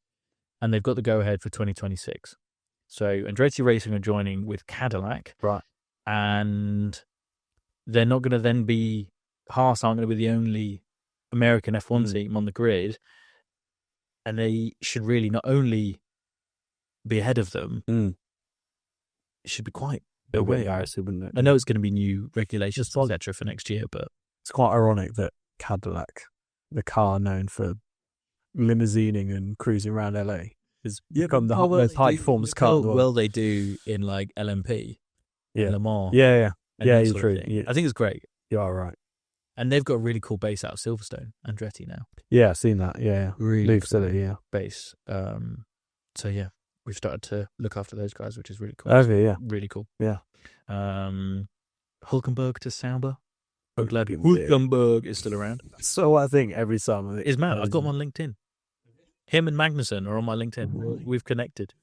and they've got the go-ahead for 2026. So Andretti Racing are joining with Cadillac. Right. And they're not going to then be... Haas aren't going to be the only American F1 team on the grid. And they should really not only be ahead of them, it should be quite a bit away. embarrassing, wouldn't it? I know it's going to be new regulations, etc. for next year, but... It's quite ironic that Cadillac, the car known for limousining and cruising around LA, has become the most high-performance car in the world. Well, they do in like LMP, Le Mans. Yeah, you're true. Yeah. I think it's great. You are right. And they've got a really cool base out of Silverstone, Andretti now. Yeah, I've seen that. Yeah, really cool base. So yeah, we've started to look after those guys, which is really cool. Okay, yeah, really cool. Yeah. Hulkenberg to Sauber. I'm glad Hulkenberg is still around. So I think every summer it's mad. I've got him on LinkedIn. Him and Magnussen are on my LinkedIn. We've connected.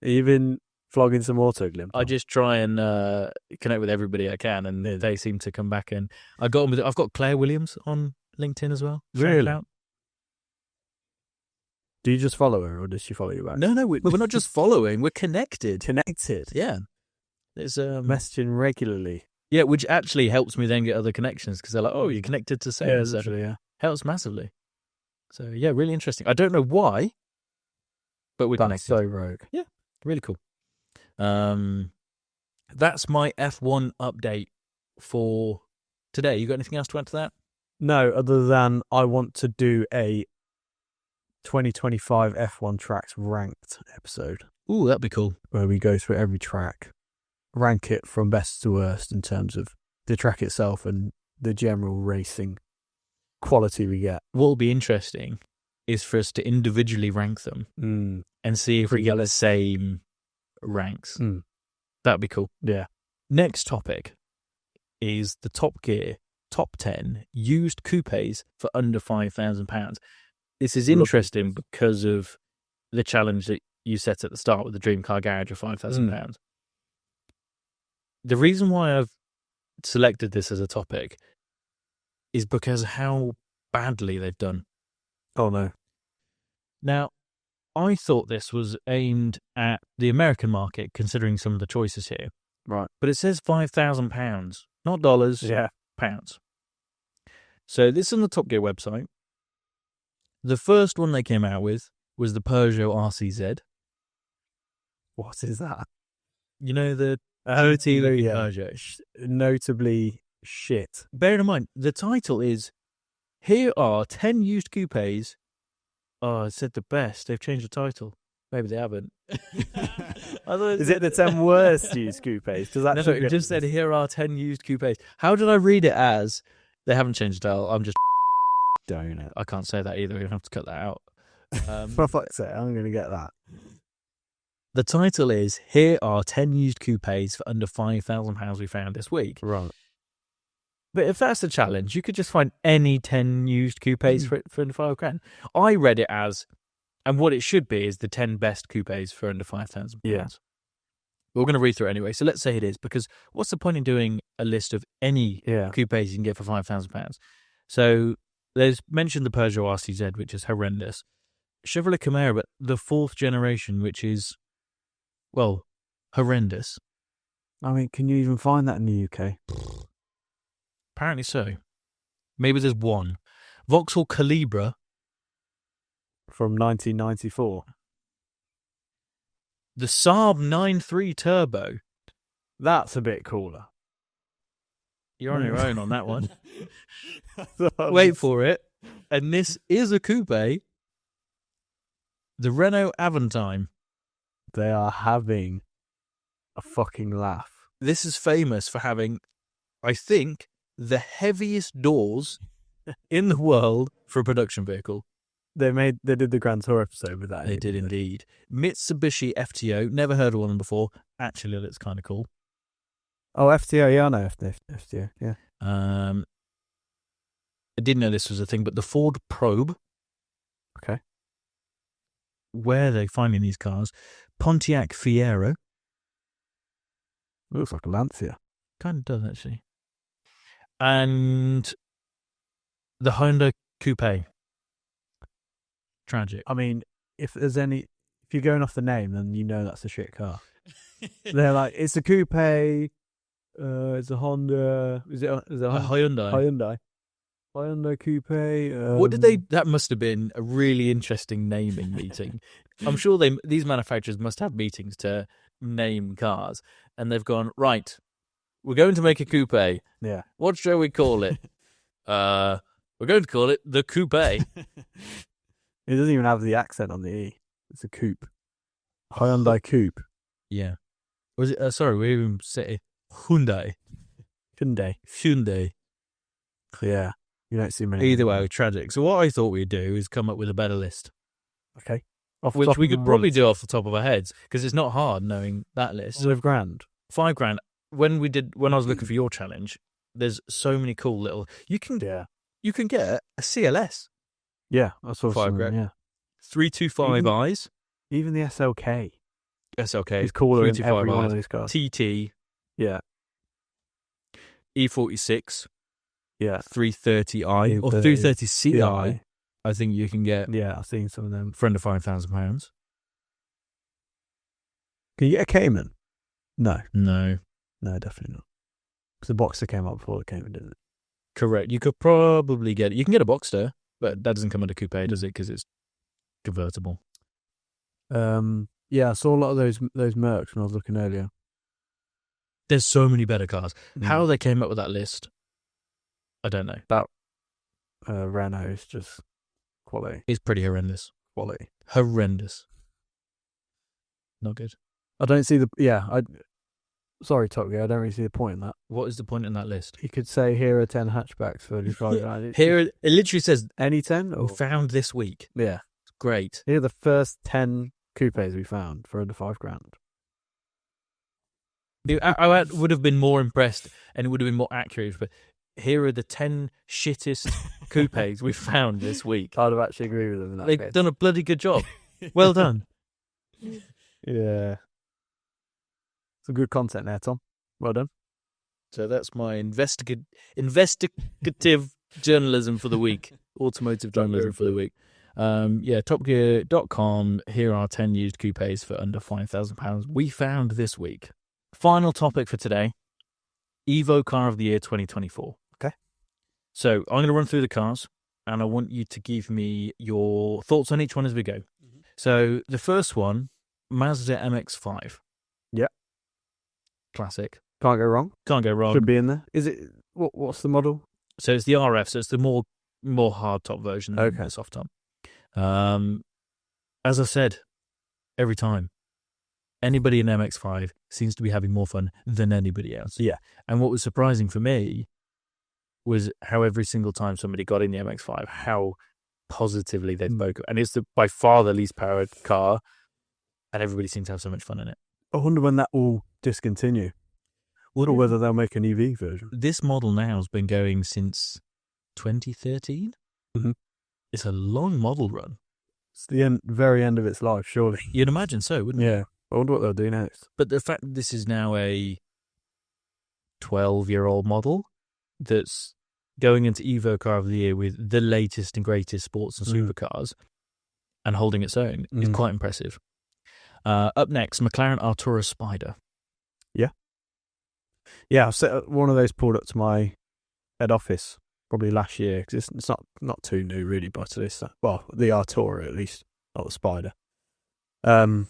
Even flogging some auto glimp. I just try and connect with everybody I can, and they seem to come back. And I've got Claire Williams on LinkedIn as well. Really? Do you just follow her, or does she follow you back? No, we're not just following. We're connected. Yeah. There's messaging regularly. Yeah, which actually helps me then get other connections because they're like, "Oh, you're connected to Sarah." Yeah, literally, yeah. Helps massively. So yeah, really interesting. I don't know why, but we're connected. So rogue. Yeah, really cool. That's my F1 update for today. You got anything else to add to that? No, other than I want to do a 2025 F1 tracks ranked episode. Ooh, that'd be cool. Where we go through every track, rank it from best to worst in terms of the track itself and the general racing quality we get. What will be interesting is for us to individually rank them and see if we get the same ranks. That'd be cool. Yeah. Next topic is the Top Gear top 10 used coupes for under £5,000. This is interesting because of the challenge that you set at the start with the Dream Car Garage of £5,000. The reason why I've selected this as a topic is because of how badly they've done. Oh, no. Now, I thought this was aimed at the American market, considering some of the choices here. Right. But it says £5,000, not dollars, pounds. So this is on the Top Gear website. The first one they came out with was the Peugeot RCZ. What is that? You know the dirty yeah. Peugeot. Notably shit. Bear in mind, the title is, here are 10 used coupes. Oh, it said the best. They've changed the title. Maybe they haven't. Is it the 10 worst used coupes? Does that No, it just said, here are 10 used coupes. How did I read it as? They haven't changed the title. I'm just... Don't it? I can't say that either. We're going to have to cut that out. For fuck's sake, I'm going to get that. The title is, here are 10 used coupes for under £5,000 we found this week. Right. But if that's the challenge, you could just find any 10 used coupes for under £5,000. I read it as, and what it should be is the 10 best coupes for under £5,000. Yeah. We're going to read through it anyway. So let's say it is, because what's the point in doing a list of any coupes you can get for £5,000? So there's mentioned the Peugeot RCZ, which is horrendous. Chevrolet Camaro, but the 4th generation, which is, well, horrendous. I mean, can you even find that in the UK? Apparently so. Maybe there's one. Vauxhall Calibra. From 1994. The Saab 9.3 Turbo. That's a bit cooler. You're on your own on that one. Wait for it. And this is a coupe. The Renault Aventime. They are having a fucking laugh. This is famous for having, I think, the heaviest doors in the world for a production vehicle. They did the Grand Tour episode with that. They did indeed. Mitsubishi FTO. Never heard of one before. Actually, that's kind of cool. Oh, FTO. Yeah, I know FTO. Yeah. I didn't know this was a thing, but the Ford Probe. Okay. Where are they finding these cars? Pontiac Fiero. Looks like a Lancia. Kind of does, actually. And the Honda Coupe. Tragic. I mean, if you're going off the name, then you know that's a shit car. They're like, it's a coupe, it's a Honda, is it a Hyundai. Hyundai coupe. What did they, that must have been a really interesting naming meeting. I'm sure these manufacturers must have meetings to name cars, and they've gone, right, we're going to make a coupe. Yeah. What shall we call it? We're going to call it the Coupe. It doesn't even have the accent on the E. It's a coupe. Hyundai coupe. Yeah. Was it? Sorry, we even say Hyundai. Hyundai. Yeah. You don't see many. Either way, tragic. So what I thought we'd do is come up with a better list. Okay. Which we could probably do off the top of our heads, because it's not hard knowing that list. $5,000. $5,000. When I was looking for your challenge, there's so many cool little. You can get a CLS. Yeah, that's what $5,000. Yeah. 325i's. Even the SLK. SLK. It's cooler in every one of these cars. TT. Yeah. E46. Yeah. 330i or 330ci. I think you can get. Yeah, I've seen some of them. For under £5,000. Can you get a Cayman? No. No, definitely not. Because the Boxster came out before the Cayman, didn't it? Correct. You could probably get it. You can get a Boxster, but that doesn't come under coupe, does it? Because it's convertible. Yeah, I saw a lot of those Mercs when I was looking earlier. There's so many better cars. How they came up with that list, I don't know. That Renault is just quality. It's pretty horrendous. Quality. Horrendous. Not good. I don't see sorry, Top Gear, I don't really see the point in that. What is the point in that list? You could say, here are 10 hatchbacks for $5,000. Here, it literally says, any 10? Or? We found this week. Yeah. Great. Here are the first 10 coupes we found for under $5,000. I would have been more impressed, and it would have been more accurate, but here are the 10 shittest coupes we found this week. I'd have actually agreed with them in that They've case. done a bloody good job. Well done. Yeah. Some good content there, Tom. Well done. So that's my investigative journalism for the week. Automotive journalism for the week. TopGear.com. Here are 10 used coupes for under £5,000 we found this week. Final topic for today. EVO Car of the Year 2024. Okay. So I'm going to run through the cars, and I want you to give me your thoughts on each one as we go. Mm-hmm. So the first one Mazda MX-5. Yeah. Classic. Can't go wrong. Can't go wrong. Should be in there. Is it? What's the model? So it's the RF, so it's the more hard top version than the soft top. As I said, every time, anybody in MX-5 seems to be having more fun than anybody else. Yeah. And what was surprising for me was how every single time somebody got in the MX-5, how positively they spoke. And it's by far the least powered car, and everybody seems to have so much fun in it. I wonder when that will discontinue. Or whether they'll make an EV version. This model now has been going since 2013. Mm-hmm. It's a long model run. It's the very end of its life, surely. You'd imagine so, wouldn't you? Yeah. I wonder what they'll do next. But the fact that this is now a 12-year-old model that's going into EVO Car of the Year with the latest and greatest sports and supercars and holding its own is quite impressive. Up next, McLaren Artura Spider. Yeah. Yeah, I've set one of those pulled up to my head office probably last year because it's not too new really by today's time. Well, the Artura at least, not the Spider. And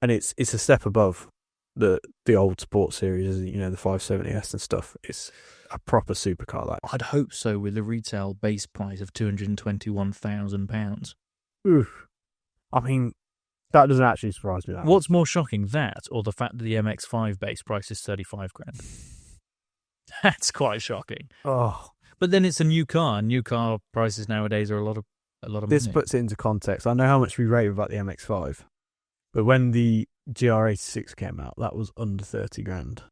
it's a step above the old sports series, the 570S and stuff. It's a proper supercar. That I'd hope so, with a retail base price of £221,000. Oof. I mean, that doesn't actually surprise me. What's more shocking, that or the fact that the MX-5 base price is $35,000? That's quite shocking. Oh, but then it's a new car. New car prices nowadays are a lot of this money. puts it into context. I know how much we rave about the MX-5, but when the GR86 came out, that was under $30,000.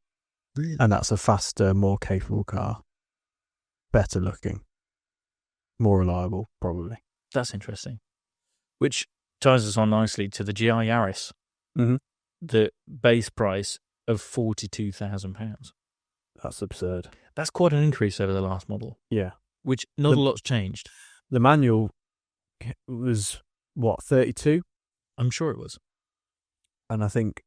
Really? And that's a faster, more capable car, better looking, more reliable, probably. That's interesting. Which ties us on nicely to the GR Yaris. Mm-hmm. The base price of £42,000. That's absurd. That's quite an increase over the last model. Yeah. Which not a lot's changed. The manual was, 32? I'm sure it was. And I think,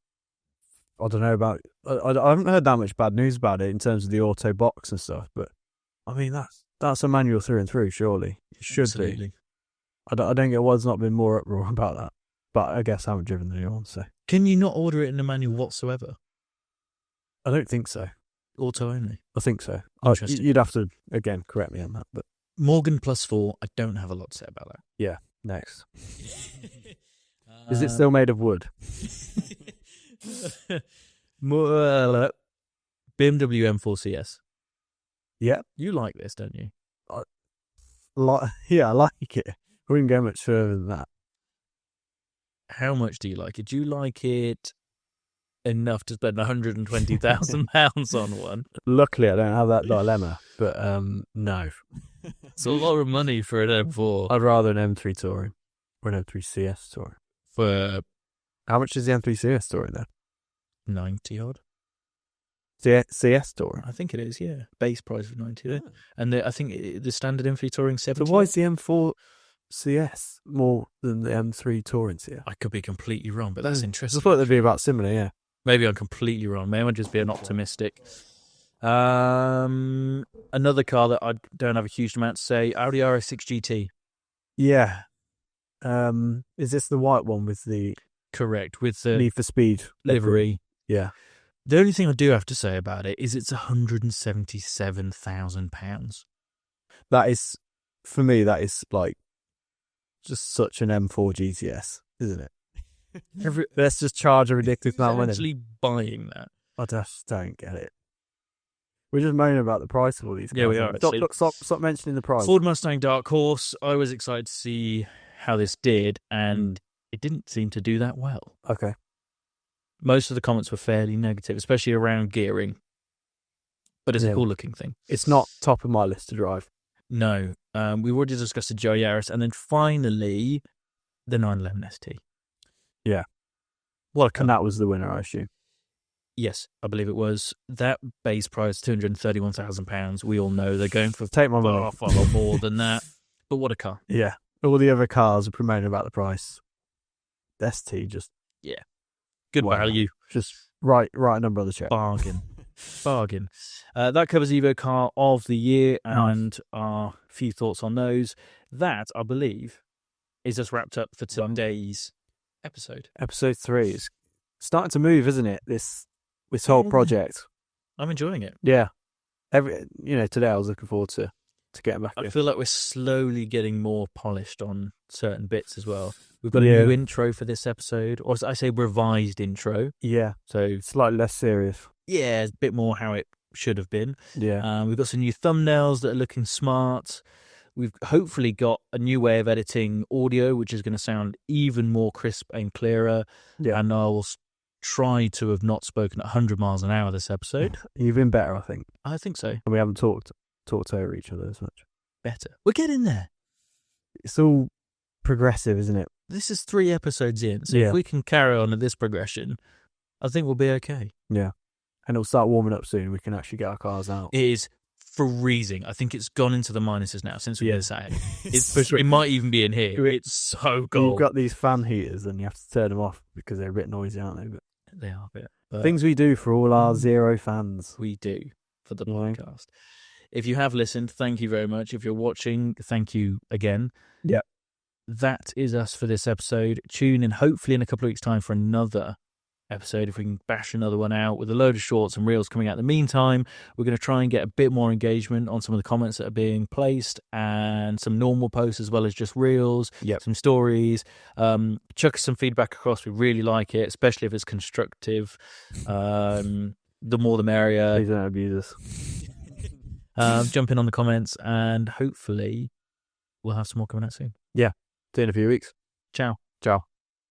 I don't know about, I haven't heard that much bad news about it in terms of the auto box and stuff, but I mean, that's a manual through and through, surely. It should Absolutely. be. I don't get why there's not been more uproar about that, but I guess I haven't driven the new one, so. Can you not order it in the manual whatsoever? I don't think so. Auto only? I think so. Interesting. You'd have to, again, correct me on that, but. Morgan +4, I don't have a lot to say about that. Yeah, next. Is it still made of wood? BMW M4 CS. Yeah. You like this, don't you? Yeah, I like it. I wouldn't go much further than that. How much do you like it? Do you like it enough to spend £120,000 on one? Luckily, I don't have that dilemma, but no. It's a lot of money for an M4. I'd rather an M3 Touring or an M3 CS Touring. For how much is the M3 CS Touring then? 90 odd. CS Touring? I think it is, yeah. Base price of 90. Yeah. And I think the standard M3 Touring 70. So why is the M4 CS more than the M3 Touring CS? I could be completely wrong, but that's interesting. I thought they'd be about similar, yeah. Maybe I'm completely wrong. Maybe I'll just be an optimistic. Another car that I don't have a huge amount to say, Audi RS6 GT. Yeah. Is this the white one with the... Correct, with the Need for Speed livery. Yeah. The only thing I do have to say about it is it's £177,000. That is, for me, that is like just such an M4 GTS, isn't it? Let's just charge a ridiculous amount of money. Actually buying that. I just don't get it. We're just moaning about the price of all these cars. Yeah, we are. Stop mentioning the price. Ford Mustang Dark Horse. I was excited to see how this did, and it didn't seem to do that well. Okay. Most of the comments were fairly negative, especially around gearing. But it's a cool-looking thing. It's not top of my list to drive. No. We've already discussed the GR Yaris, and then finally, the 911 ST. Yeah. What a car. And that was the winner, I assume. Yes, I believe it was. That base price, £231,000. We all know they're going for Take my money. far more than that. But what a car. Yeah. All the other cars are promoting about the price. The ST just... Yeah. Good value. Just right number on the check. Bargain. That covers EVO Car of the Year and our few thoughts on those. That, I believe, is just wrapped up for today's episode. Episode 3 is starting to move, isn't it? This whole project. I'm enjoying it. Yeah. Today I was looking forward to getting back. I feel like we're slowly getting more polished on certain bits as well. We've got a new intro for this episode, or I say revised intro. Yeah. So slightly less serious. Yeah, it's a bit more how it should have been. Yeah. We've got some new thumbnails that are looking smart. We've hopefully got a new way of editing audio, which is going to sound even more crisp and clearer. Yeah. And I'll try to have not spoken at 100 miles an hour this episode. You've been better, I think. I think so. And we haven't talked over each other as much. Better. We're getting there. It's all progressive, isn't it? This is 3 episodes in, so if we can carry on at this progression, I think we'll be okay. Yeah. And it'll start warming up soon. We can actually get our cars out. It is freezing. I think it's gone into the minuses now since we've been sat here. It might even be in here. It's so cold. You've got these fan heaters and you have to turn them off because they're a bit noisy, aren't they? But they are a bit. But things we do for all our Zero fans. We do for the podcast. If you have listened, thank you very much. If you're watching, thank you again. Yeah. That is us for this episode. Tune in hopefully in a couple of weeks' time for another episode, if we can bash another one out with a load of shorts and reels coming out. In the meantime, we're going to try and get a bit more engagement on some of the comments that are being placed and some normal posts as well as just reels, some stories. Chuck us some feedback across. We really like it, especially if it's constructive. The more the merrier. Please don't abuse us. Jump in on the comments and hopefully we'll have some more coming out soon. Yeah. See you in a few weeks. Ciao. Ciao.